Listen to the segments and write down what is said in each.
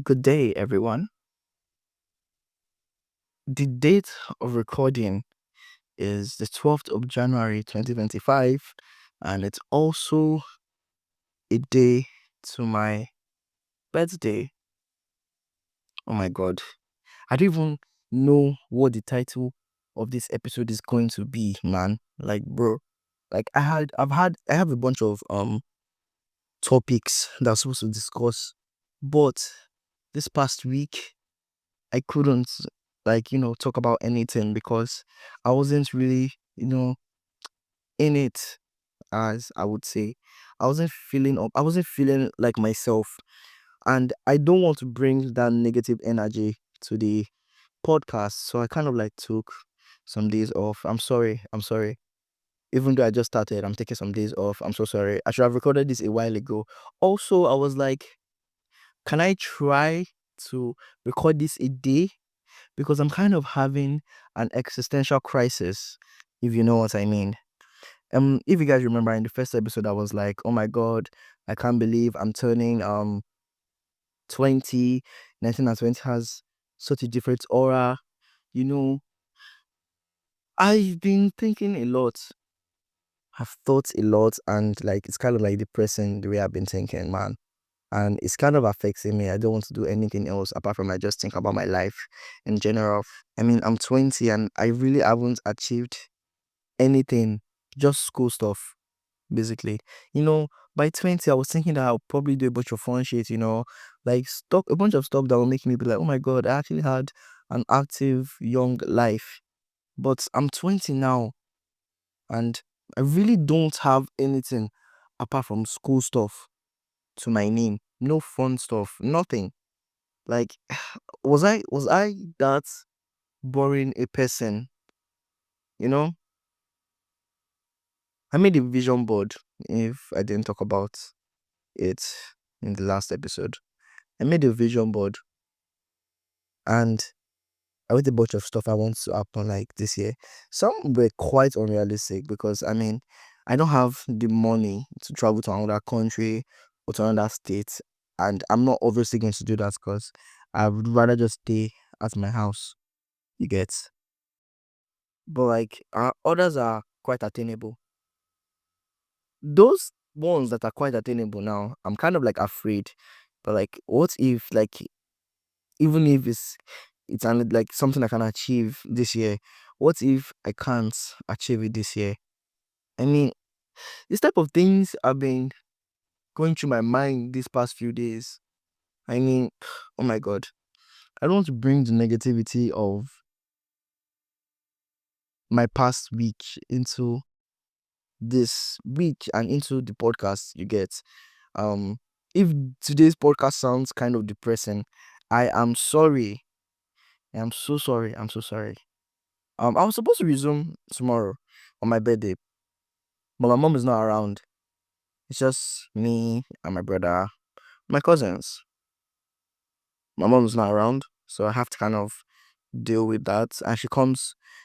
Good day, everyone. The date of recording is the 12th of January 2025, and it's also a day to my birthday. Oh my god. I don't even know what the title of this episode is going to be, man. Like, bro. I have a bunch of topics that I was supposed to discuss, but this past week I couldn't talk about anything because I wasn't really, in it, as I would say. I wasn't feeling like myself, and I don't want to bring that negative energy to the podcast. So I kind of like took some days off. I'm sorry. I'm sorry. Even though I just started, I'm taking some days off. I'm so sorry. I should have recorded this a while ago. Also, I was like, can I try to record this a day? Because I'm kind of having an existential crisis, if you know what I mean. If you guys remember in the first episode, I was like, oh my god, I can't believe I'm turning 20. 19 and 20 has such a different aura. You know, I've been thinking a lot. I've thought a lot, and like it's kind of like depressing the way I've been thinking, man. And it's kind of affecting me. I don't want to do anything else apart from I just think about my life in general. I mean, I'm 20 and I really haven't achieved anything, just school stuff, basically. You know, by 20, I was thinking that I'll probably do a bunch of fun shit, like stuff, a bunch of stuff that will make me be like, oh my god, I actually had an active young life. But I'm 20 now and I really don't have anything apart from school stuff to my name. No fun stuff, nothing. Like, was I that boring a person? You know, I made a vision board. If I didn't talk about it in the last episode, I made a vision board and I wrote a bunch of stuff I want to happen like this year. Some were quite unrealistic because I don't have the money to travel to another country or to another state, and I'm not obviously going to do that because I would rather just stay at my house. You get, but like others are quite attainable. Those ones that are quite attainable now, I'm kind of like afraid. But like, what if like even if like something I can achieve this year, what if I can't achieve it this year? I mean, this type of things have been going through my mind these past few days. I mean, oh my god, I don't want to bring the negativity of my past week into this week and into the podcast. You get, um, if today's podcast sounds kind of depressing, I am sorry. I am so sorry. I'm so sorry. I was supposed to resume tomorrow on my birthday, but my mom is not around. It's just me and my brother, my cousins. My mom's not around, so I have to kind of deal with that. And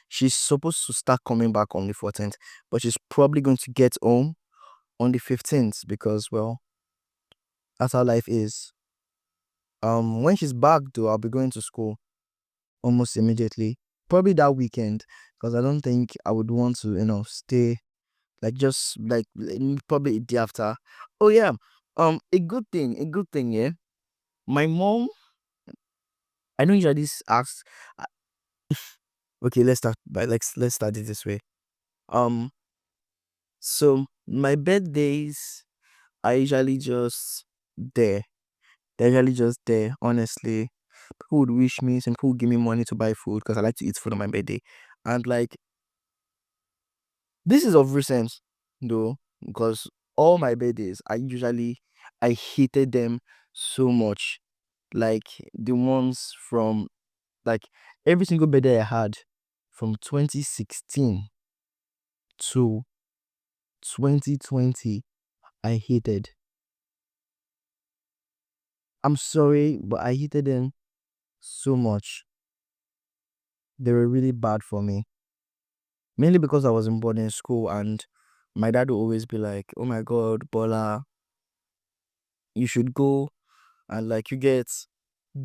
she's supposed to start coming back on the 14th, but she's probably going to get home on the 15th because, well, that's how life is. When she's back, though, I'll be going to school almost immediately. Probably that weekend, because I don't think I would want to, stay like just like probably a day after. Oh yeah. A good thing, yeah. My mom, I know usually this asks. uh, Okay, let's start it this way. Um, so my birthdays are usually just there. They're usually just there. Honestly, people would wish me, some people would give me money to buy food because I like to eat food on my birthday, and like this is of recent though, because all my birthdays I hated them so much. Like the ones from like every single birthday I had from 2016 to 2020, I hated. I'm sorry, but I hated them so much. They were really bad for me. Mainly because I was in boarding school and my dad would always be like, oh my god, Bola, you should go and like you get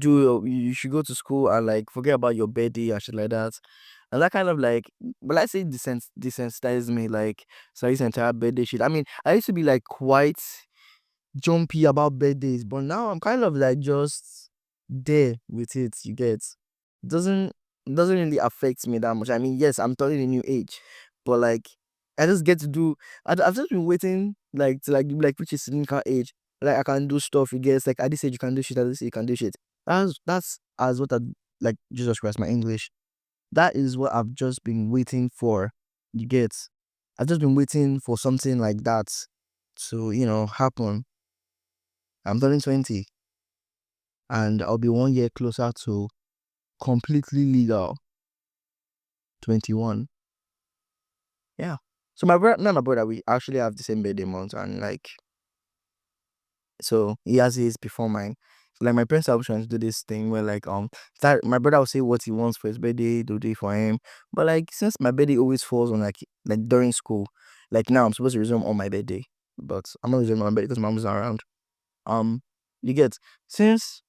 you should go to school and like forget about your birthday and shit like that. And that kind of like, but I say desensitized me, like, so this entire birthday shit. I mean, I used to be like quite jumpy about birthdays, but now I'm kind of like just there with it. You get, doesn't doesn't really affect me that much. I mean, yes, I'm turning a new age, but like I just get to do. I've just been waiting like to like reach a significant age. Like I can do stuff. You get, like at this age you can do shit. At this age you can do shit. That's as what I like. Jesus Christ, my English. That is what I've just been waiting for. You get, I've just been waiting for something like that to happen. I'm turning 20 and I'll be 1 year closer to completely legal 21. Yeah. So my brother, not my brother, we actually have the same birthday month, and like, so he has his before mine. So like my parents are trying to do this thing where like that my brother will say what he wants for his birthday, they'll do it for him. But like since my birthday always falls on like during school, like now I'm supposed to resume on my birthday, but I'm not resuming on my birthday because my mom's not around. Um, you get, since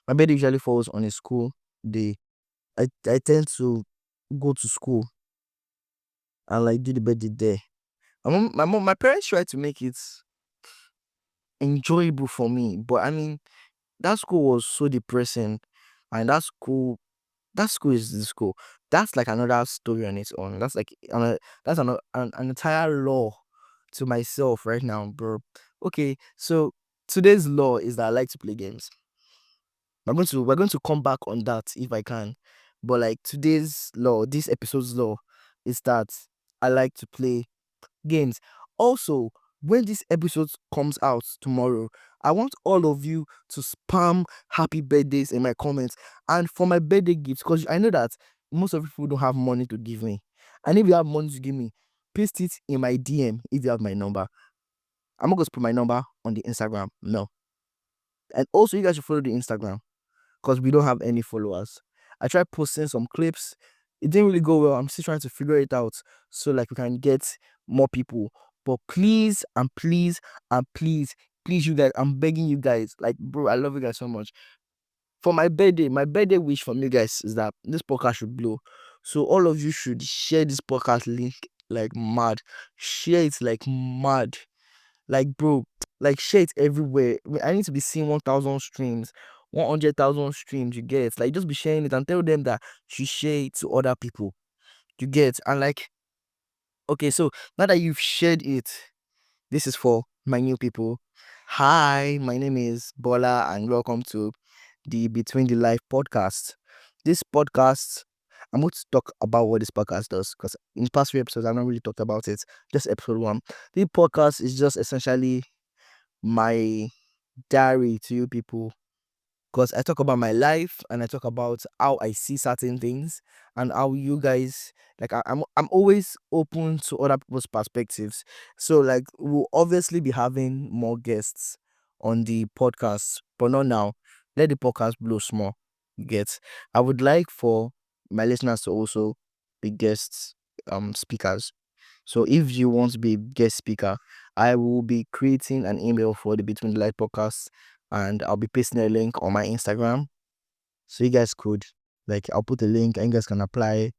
my birthday usually falls on a school day, I tend to go to school and like do the birthday there. My parents try to make it enjoyable for me, but I mean that school was so depressing, and that school is the school. That's like another story on its own. That's like that's an entire law to myself right now, bro. Okay, so today's law is that I like to play games. We're going to come back on that if I can. But like today's law, this episode's law is that I like to play games. Also, when this episode comes out tomorrow, I want all of you to spam happy birthdays in my comments. And for my birthday gifts, because I know that most of you people don't have money to give me. And if you have money to give me, paste it in my DM if you have my number. I'm not going to put my number on the Instagram. No. And also, you guys should follow the Instagram because we don't have any followers. I tried posting some clips. It didn't really go well. I'm still trying to figure it out so like we can get more people. But please and please and please, you guys, I'm begging you guys. Like, bro, I love you guys so much. For my birthday wish from you guys is that this podcast should blow. So all of you should share this podcast link like mad. Share it like mad. Like, bro, like share it everywhere. I need to be seeing 1,000 streams, 100,000 streams. You get, like, just be sharing it and tell them that you share it to other people. You get, and like, okay, so now that you've shared it, this is for my new people. Hi, my name is Bola, and welcome to the Between the Life podcast. This podcast, I'm going to talk about what this podcast does because in past few episodes, I've not really talked about it. Just episode one. The podcast is just essentially my diary to you people because I talk about my life and I talk about how I see certain things and how you guys like I'm always open to other people's perspectives. So like we'll obviously be having more guests on the podcast, but not now. Let the podcast blow small. You get, I would like for my listeners to also be guests speakers. So if you want to be a guest speaker, I will be creating an email for the Between the Light podcast and I'll be pasting a link on my Instagram. So you guys could like I'll put a link and you guys can apply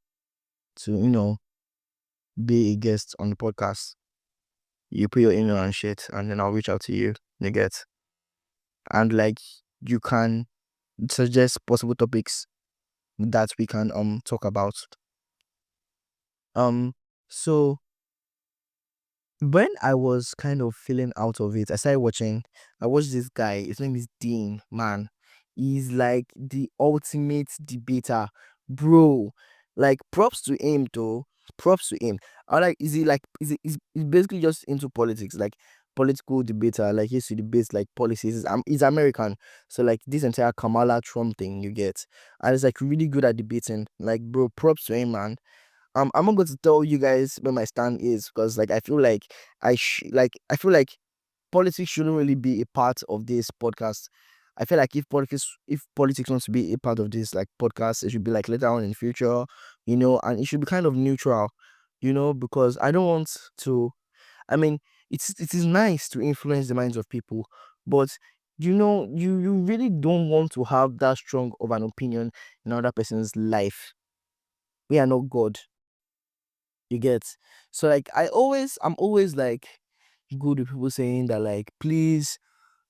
to, be a guest on the podcast. You put your email and shit and then I'll reach out to you. You get. And like you can suggest possible topics that we can talk about. Um so when I was kind of feeling out of it, I started watching. I watched this guy. His name is Dean. Man, he's like the ultimate debater, bro. Like props to him, though. Props to him. I like. Is he like? He's basically just into politics, like political debater. Like he used to debate like policies. He's American, so like this entire Kamala Trump thing you get, and it's like really good at debating. Like, bro, props to him, man. I'm not going to tell you guys where my stand is because like I feel like I feel like politics shouldn't really be a part of this podcast. I feel like if politics wants to be a part of this like podcast, it should be like later on in the future, and it should be kind of neutral, because I don't want to. I mean, it is nice to influence the minds of people, but you really don't want to have that strong of an opinion in another person's life. We are not God. You get. So like I'm always like good with people saying that, like, please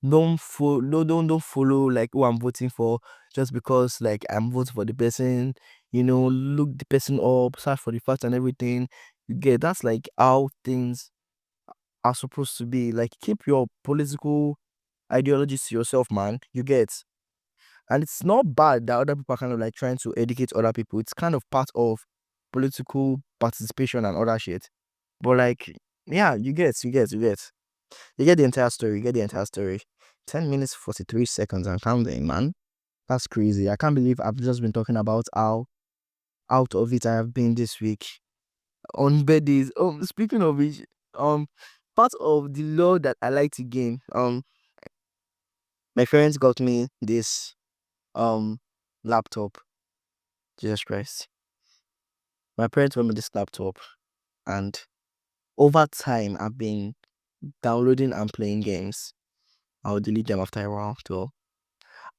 don't follow, no, don't follow like who I'm voting for just because like I'm voting for the person. Look the person up, search for the facts and everything. You get. That's like how things are supposed to be. Like, keep your political ideologies to yourself, man. You get. And it's not bad that other people are kind of like trying to educate other people. It's kind of part of political participation and other shit. But like, yeah, you get the entire story. You get the entire story. 10 minutes 43 seconds and counting, man. That's crazy. I can't believe I've just been talking about how out of it I have been this week on birthdays. Speaking of which, part of the law that I like to game. My parents got me this um laptop. Jesus Christ. My parents got me this laptop, and over time I've been downloading and playing games. I'll delete them after a while too.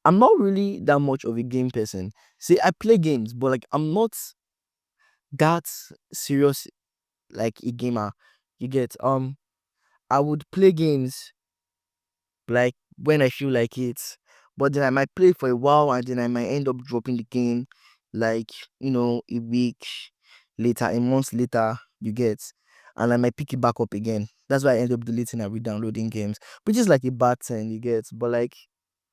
I'm not really that much of a game person. See, I play games, but like I'm not that serious like a gamer. You get. I would play games like when I feel like it, but then I might play for a while and then I might end up dropping the game, like, a week later, a month later. You get. And I might pick it back up again. That's why I end up deleting and re-downloading games, which is like a bad thing. You get. But like,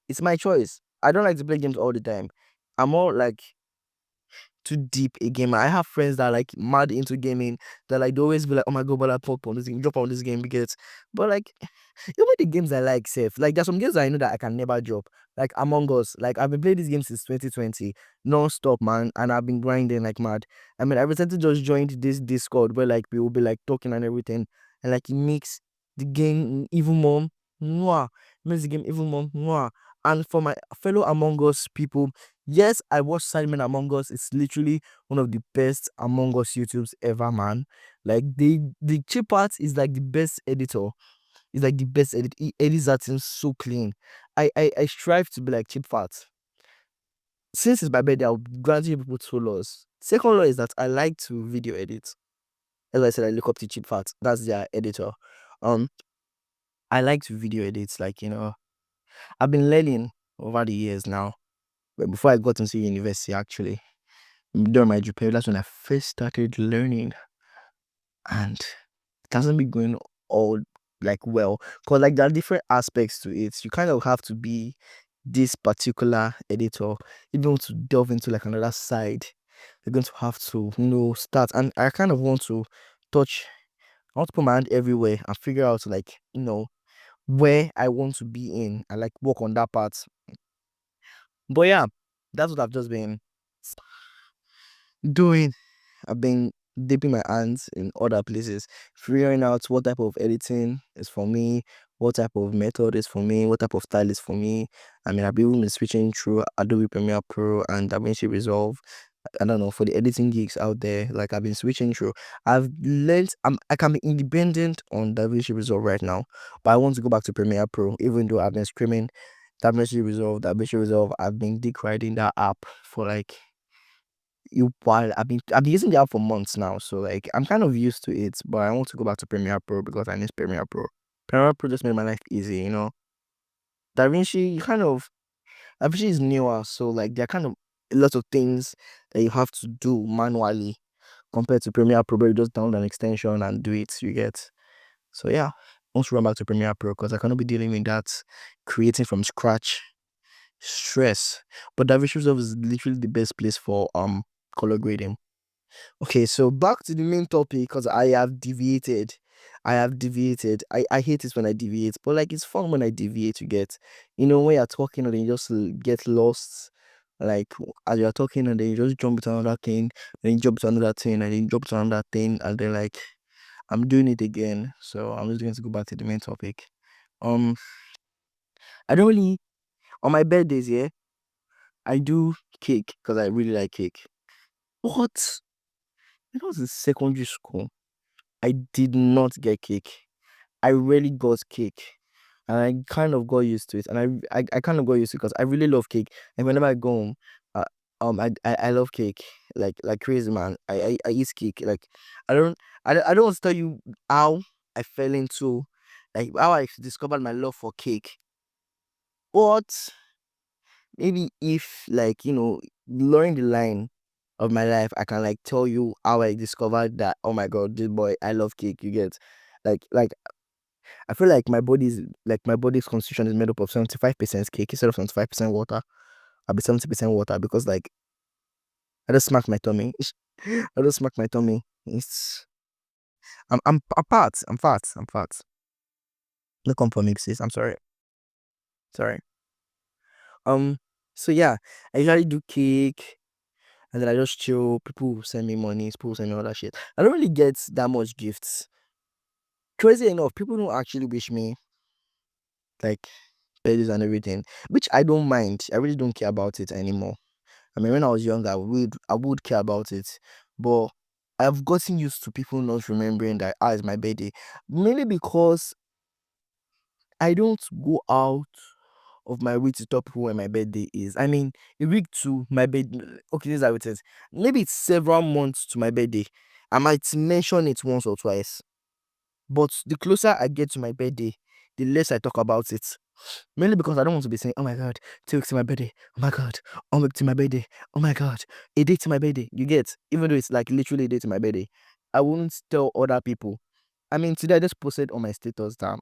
it's my choice. I don't like to play games all the time. I'm more like too deep a gamer. I have friends that are like mad into gaming, that like they always be like, oh my god, but I pop on this game, drop on this game because, but like, even the games I like safe. Like, there's some games that I know that I can never drop. Like Among Us. Like, I've been playing this game since 2020, non-stop, man, and I've been grinding like mad. I mean, I recently just joined this Discord where like we will be like talking and everything, and like it makes the game even more mwah. Makes the game even more mwah. And for my fellow Among Us people, yes, I watched Simon Among Us. It's literally one of the best Among Us YouTubes ever, man. Like, the chip part is like the best editor. It's like the best edit. He edits that thing so clean. I strive to be like Chip Fat. Since it's my birthday, I'll grant you people two laws. Second law is that I like to video edit. As I said, I look up to Chip Fat. That's their editor. Um, I like to video edit. Like, I've been learning over the years now. But before I got into university, actually, during my JUPEP, that's when I first started learning, and it hasn't been going all like well, because like there are different aspects to it. You kind of have to be this particular editor. You don't want to delve into like another side. You're going to have to start, and I kind of want to touch. I want to put my hand everywhere and figure out like where I want to be in and like work on that part. But yeah, that's what I've just been doing. I've been dipping my hands in other places, figuring out what type of editing is for me, what type of method is for me, what type of style is for me. I mean, I've even been switching through Adobe Premiere Pro and DaVinci Resolve. I don't know, for the editing geeks out there, like I've been switching through. I've learned I can be independent on DaVinci Resolve right now, but I want to go back to Premiere Pro, even though I've been screaming DaVinci Resolve, DaVinci Resolve. I've been deriding that app for like while I've been using the app for months now, so like I'm kind of used to it, but I want to go back to Premiere Pro because I miss Premiere Pro. Premiere Pro just made my life easy. DaVinci, DaVinci is newer, so like there are kind of a lot of things that you have to do manually compared to Premiere Pro, where you just download an extension and do it. You get. So yeah, I want to run back to Premiere Pro because I cannot be dealing with that creating from scratch stress. But DaVinci Resolve is literally the best place for color grading. Okay, so back to the main topic because I have deviated. I hate it when I deviate, but like it's fun when I deviate. You get, when you're talking and then you just get lost. Like as you're talking and then you just jump to another thing, then you jump to another thing, and then you jump to another thing, and then like I'm doing it again. So I'm just going to go back to the main topic. Um, I don't really on my birthdays, yeah, I do cake because I really like cake. But when I was in secondary school, I did not get cake. I rarely got cake. and I kind of got used to it. And I kind of got used to it because I really love cake. And whenever I go home, uh, I love cake like crazy, man. I eat cake. Like I don't I don't want to tell you how I fell into, like how I discovered my love for cake. But maybe if, like, during the line of my life, I can like tell you how I discovered that, oh my god, this boy, I love cake. You get, like I feel like my body's constitution is made up of 75% cake instead of 75% water. I'll be 70% water because like I just smack my tummy. I just smack my tummy. I'm fat. I'm fat. I'm fat. No come for me, sis. I'm sorry. Sorry. Um so yeah, I usually do cake and then I just chill. People send me money, people send me all that shit. I don't really get that much gifts. Crazy enough, people don't actually wish me like birthdays and everything, which I don't mind. I really don't care about it anymore. I mean, when I was younger, I would care about it, but I've gotten used to people not remembering that it's my birthday, mainly because I don't go out of my way to tell people when my birthday is. I mean, a week to my birthday. Okay, this is how it is. Maybe it's several months to my birthday. I might mention it once or twice, but the closer I get to my birthday, the less I talk about it. Mainly because I don't want to be saying, oh my god, 2 weeks to my birthday. Oh my god, 1 week to my birthday. Oh my god, a day to my birthday. You get, even though it's like literally a day to my birthday, I won't tell other people. I mean, today I just posted on my status that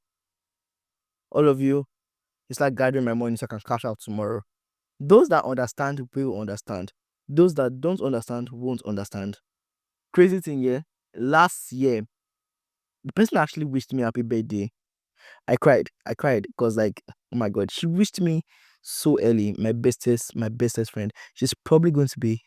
all of you, it's like gathering my money so I can cash out tomorrow. Those that understand will understand. Those that don't understand won't understand. Crazy thing, yeah. Last year, the person actually wished me happy birthday. I cried. I cried because like, oh my god, she wished me so early. My bestest friend. She's probably going to be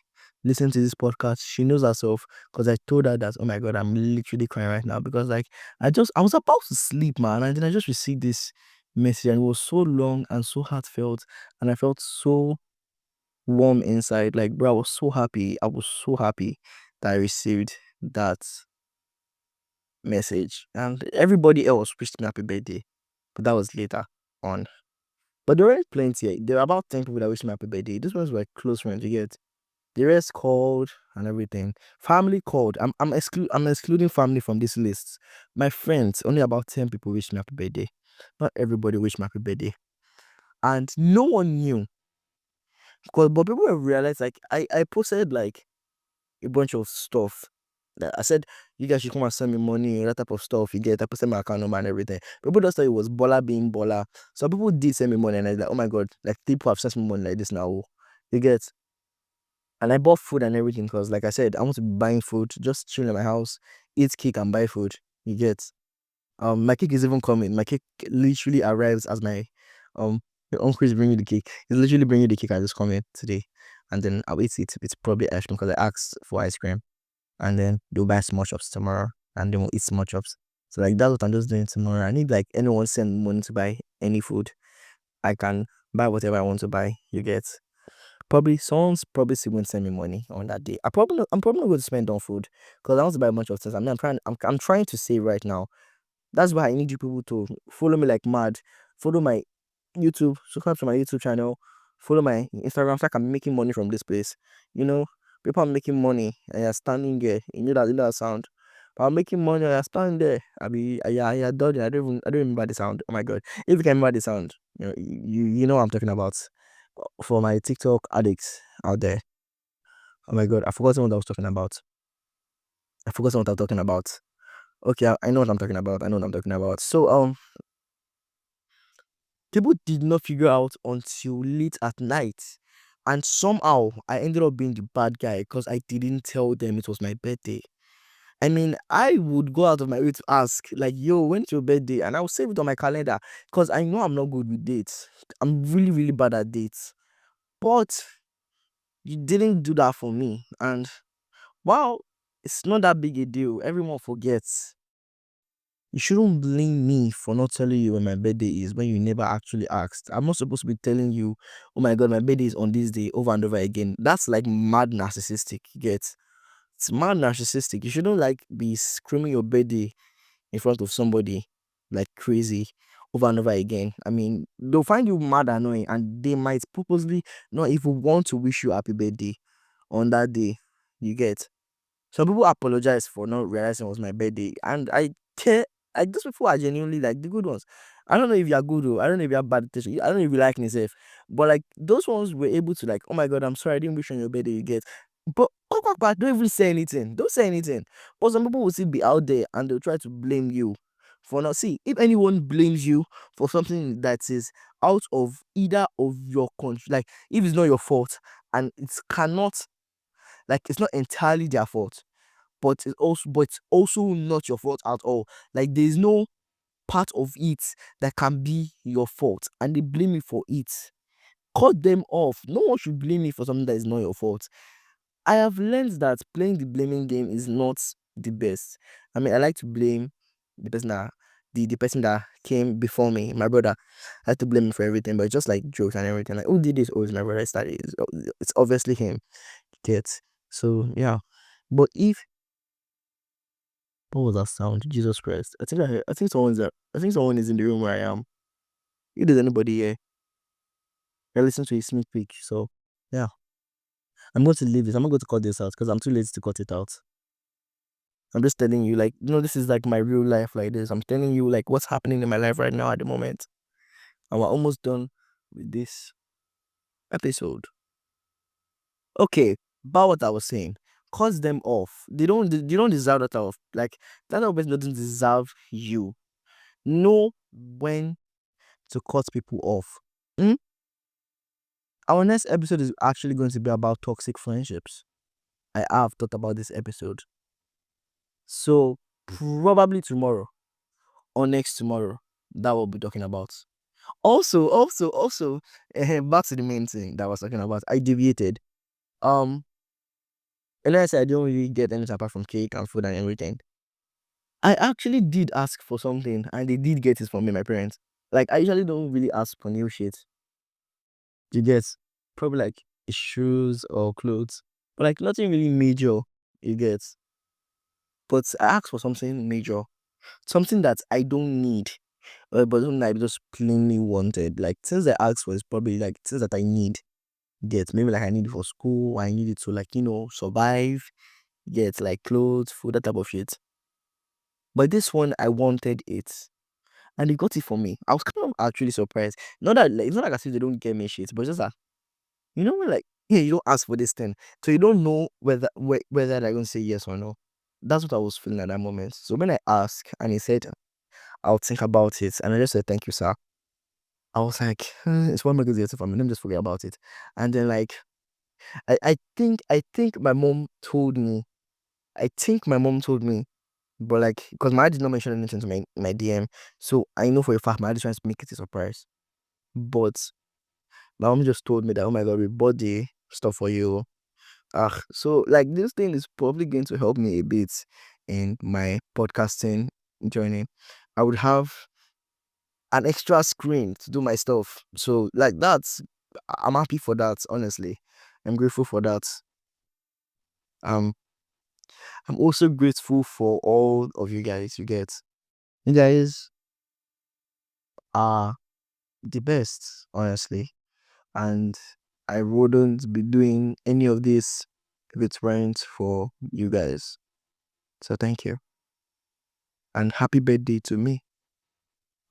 listening to this podcast. She knows herself because I told her that, oh my god, I'm literally crying right now because like I was about to sleep, man, and then I just received this message and it was so long and so heartfelt, and I felt so warm inside. Like, bro, I was so happy. I was so happy that I received that message. And everybody else wished me happy birthday. But that was later on. But there were plenty. There were about 10 people that wished me happy birthday. These ones were close friends, you get. The rest called and everything. Family called. I'm excluding family from this list. My friends, only about 10 people wished me happy birthday. Not everybody wished me happy birthday. And no one knew. But people have realized, like, I posted like a bunch of stuff. That I said, you guys should come and send me money, that type of stuff. You get, I posted my account number and everything. People just thought it was baller being baller. So people did send me money, and I was like, oh my god, like people have sent me money like this now. You get, and I bought food and everything because, like I said, I want to be buying food, just chill in my house, eat cake and buy food. You get, my cake is even coming. My cake literally arrives as my your uncle is bringing the cake. He's literally bringing the cake. I just come in today, and then I'll eat it. It's probably ice cream because I asked for ice cream, and then they'll buy small chops tomorrow, and then we'll eat small chops. So like that's what I'm just doing tomorrow. I need like anyone send money to buy any food. I can buy whatever I want to buy. You get, probably someone's probably still going to send me money on that day. I'm probably not going to spend on food because I want to buy a bunch of things. I mean, I'm trying to save right now. That's why I need you people to follow me like mad. Follow my YouTube, subscribe to my YouTube channel, follow my Instagram so I can making money from this place. You know, people are making money and you're standing there. You know that sound. But I'm making money and you're standing there. I done it. I don't remember the sound. Oh my god. If you can remember the sound, you know what I'm talking about. For my TikTok addicts out there. Oh my god, I forgot what I was talking about. I forgot what I'm talking about. Okay, I know what I'm talking about. I know what I'm talking about. So people did not figure out until late at night. And somehow I ended up being the bad guy because I didn't tell them it was my birthday. I mean, I would go out of my way to ask, like, yo, when's your birthday? And I will save it on my calendar because I know I'm not good with dates. I'm really, really bad at dates. But you didn't do that for me. And wow, it's not that big a deal. Everyone forgets. You shouldn't blame me for not telling you when my birthday is when you never actually asked. I'm not supposed to be telling you, oh my god, my birthday is on this day over and over again. That's like mad narcissistic. You get, it's mad narcissistic. You shouldn't like be screaming your birthday in front of somebody like crazy. over and over again. I mean, they'll find you mad annoying, and they might purposely not even want to wish you happy birthday on that day. You get. Some people apologize for not realizing it was my birthday, and I care. Like those people are genuinely like the good ones. I don't know if you are good or I don't know if you have bad attention. I don't know if you like yourself, but like those ones were able to like, oh my god, I'm sorry, I didn't wish you on your birthday. You get, but don't even say anything. Don't say anything. But some people will still be out there and they'll try to blame you for not. See, if anyone blames you for something that is out of either of your control, like if it's not your fault and it cannot, like it's not entirely their fault, but it's also not your fault at all. Like there's no part of it that can be your fault, and they blame you for it. Cut them off. No one should blame you for something that is not your fault. I have learned that playing the blaming game is not the best. I mean, I like to blame the person that the person that came before me, my brother. I like to blame him for everything, but it's just like jokes and everything. Like, who did this? Oh, it's my brother. It's obviously him. Get. So yeah. But if what was that sound? Jesus Christ. I think someone's there. I think someone is in the room where I am. If there's anybody here, I listen to a sneak peek. So yeah. I'm going to leave this. I'm not going to cut this out because I'm too lazy to cut it out. I'm just telling you, like, this is like my real life like this. I'm telling you like what's happening in my life right now at the moment. And we're almost done with this episode. Okay, about what I was saying. Cut them off. They don't deserve that off. Like that other person doesn't deserve you. Know when to cut people off. Hmm? Our next episode is actually going to be about toxic friendships. I have thought about this episode. So probably tomorrow or next tomorrow, that we'll be talking about. Also, back to the main thing that I was talking about. I deviated. Um, and like I said, I don't really get anything apart from cake and food and everything. I actually did ask for something, and they did get it from me, my parents. Like I usually don't really ask for new shit. You get probably like shoes or clothes, but like nothing really major. You get, but I asked for something major, something that I don't need, but something I just plainly wanted. Like things I asked for is probably like things that I need. Get maybe like I need it for school, I need it to like survive. Get like clothes, food, that type of shit. But this one I wanted it, and they got it for me. I was kind of actually surprised. Not that like, it's not like I said they don't get me shit, but just that when like yeah, you don't ask for this thing, so you don't know whether they're gonna say yes or no. That's what I was feeling at that moment. So when I asked and he said I'll think about it, and I just said thank you, sir. I was like, it's one more good year for me. Let me just forget about it. And then like I think my mom told me. I think my mom told me, but like because my dad did not mention anything to my DM, so I know for a fact my dad is trying to make it a surprise. But my mom just told me that, oh my god, we bought the stuff for you. So like this thing is probably going to help me a bit in my podcasting journey. I would have an extra screen to do my stuff. So like I'm happy for that, honestly. I'm grateful for that. Um I'm also grateful for all of you guys. You guys are the best, honestly. And I wouldn't be doing any of this if it weren't for you guys. So thank you. And happy birthday to me.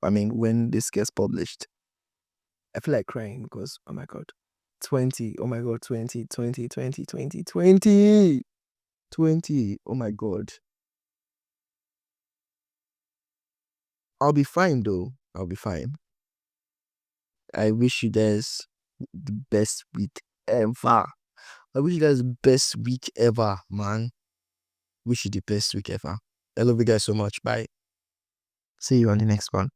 I mean, when this gets published, I feel like crying because, oh my God, 20, oh my God, 20, 20, 20, 20, 20, 20, oh my God. I'll be fine though. I'll be fine. I wish you guys the best week ever. I wish you guys the best week ever, man. Wish you the best week ever. I love you guys so much. Bye. See you on the next one.